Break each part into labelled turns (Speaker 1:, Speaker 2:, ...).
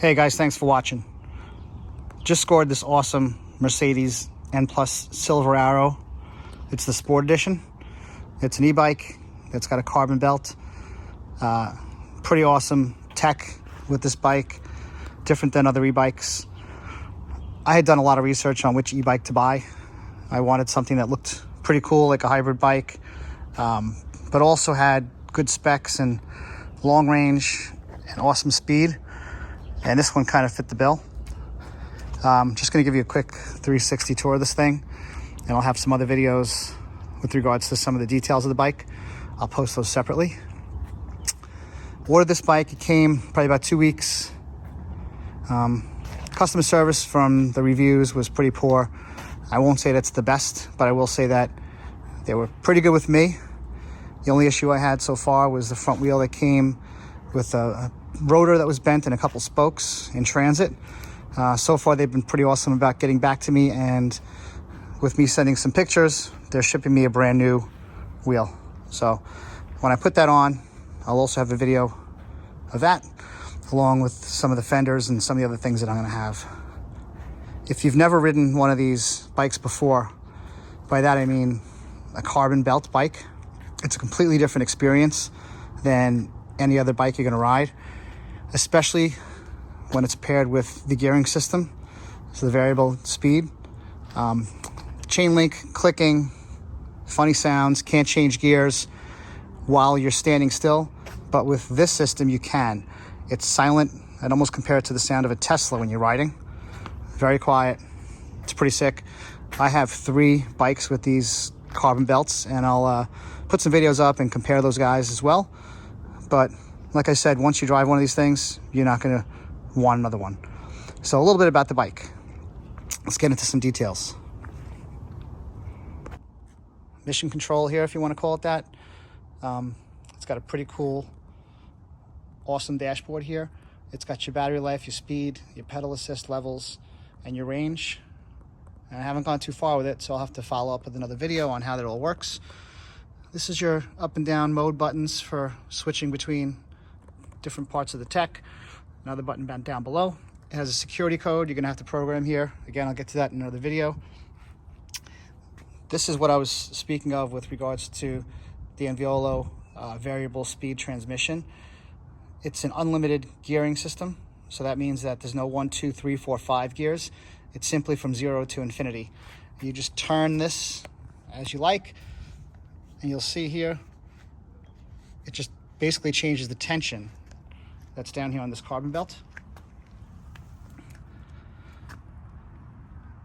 Speaker 1: Hey guys, thanks for watching. Just scored this awesome Mercedes N Plus Silver Arrow. It's the Sport Edition. It's an e-bike that's got a carbon belt. Pretty awesome tech with this bike, different than other e-bikes. I had done a lot of research on which e-bike to buy. I wanted something that looked pretty cool, like a hybrid bike, but also had good specs and long range and awesome speed. And this one kind of fit the bill. Just going to give you a quick 360 tour of this thing, and I'll have some other videos with regards to some of the details of the bike. I'll post those separately. Ordered this bike. It came probably about 2 weeks. Customer service from the reviews was pretty poor. I won't say that's the best, but I will say that they were pretty good with me. The only issue I had so far was the front wheel that came with a rotor that was bent and a couple spokes in transit. So far they've been pretty awesome about getting back to me, and with me sending some pictures, they're shipping me a brand new wheel. So when I put that on, I'll also have a video of that, along with some of the fenders and some of the other things that I'm going to have. If you've never ridden one of these bikes before, by that I mean a carbon belt bike, it's a completely different experience than any other bike you're going to ride, especially when it's paired with the gearing system, so the variable speed. Chain link, clicking, funny sounds, can't change gears while you're standing still, but with this system you can. It's silent. I'd almost compare it to the sound of a Tesla when you're riding. Very quiet. It's pretty sick. I have 3 bikes with these carbon belts, and I'll put some videos up and compare those guys as well. But like I said, once you drive one of these things, you're not going to want another one. So a little bit about the bike. Let's get into some details. Mission control here, if you want to call it that. It's got a pretty cool, awesome dashboard here. It's got your battery life, your speed, your pedal assist levels, and your range. And I haven't gone too far with it, so I'll have to follow up with another video on how that all works. This is your up and down mode buttons for switching between different parts of the tech. Another button down below. It has a security code you're going to have to program here. Again, I'll get to that in another video. This is what I was speaking of with regards to the Enviolo variable speed transmission. It's an unlimited gearing system, so that means that there's no 1, 2, 3, 4, 5 gears. It's simply from 0 to infinity. You just turn this as you like, and you'll see here, it just basically changes the tension that's down here on this carbon belt.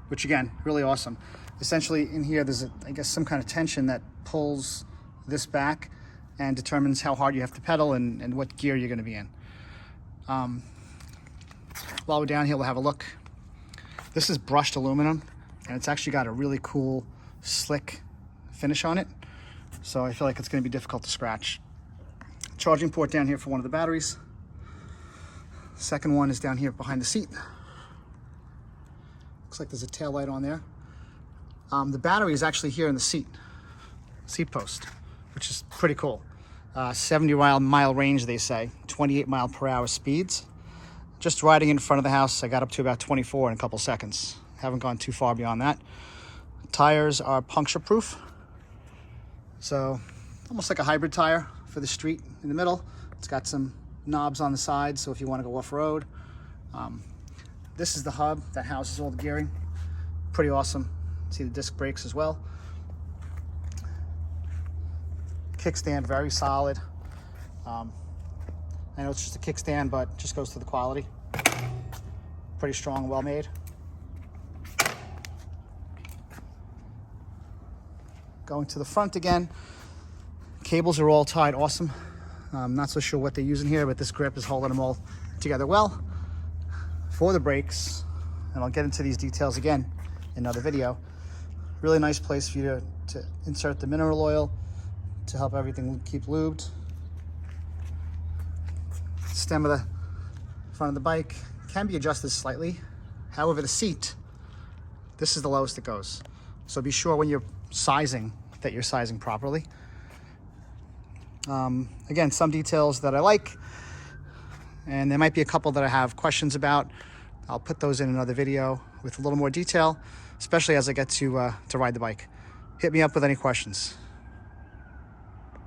Speaker 1: Which again, really awesome. Essentially in here, there's I guess some kind of tension that pulls this back and determines how hard you have to pedal and what gear you're gonna be in. While we're down here, we'll have a look. This is brushed aluminum, and it's actually got a really cool, slick finish on it. So I feel like it's gonna be difficult to scratch. Charging port down here for one of the batteries. Second one is down here behind the seat. Looks like there's a tail light on there. The battery is actually here in the seat post, which is pretty cool. 70 mile range, they say, 28 mile per hour speeds. Just riding in front of the house, I got up to about 24 in a couple seconds. Haven't gone too far beyond that. Tires are puncture proof. So almost like a hybrid tire for the street in the middle. It's got some knobs on the side, so if you want to go off-road. This is the hub that houses all the gearing. Pretty awesome. See the disc brakes as well. Kickstand, very solid. I know it's just a kickstand, but just goes to the quality. Pretty strong, well made. Going to the front again. Cables are all tied awesome. I'm not so sure what they're using here, but this grip is holding them all together well. For the brakes, and I'll get into these details again in another video. Really nice place for you to insert the mineral oil to help everything keep lubed. Stem of the front of the bike can be adjusted slightly. However, the seat, this is the lowest it goes. So be sure when you're sizing that you're sizing properly. Again, some details that I like. and there might be a couple that I have questions about. I'll put those in another video with a little more detail, especially as I get to ride the bike. Hit me up with any questions.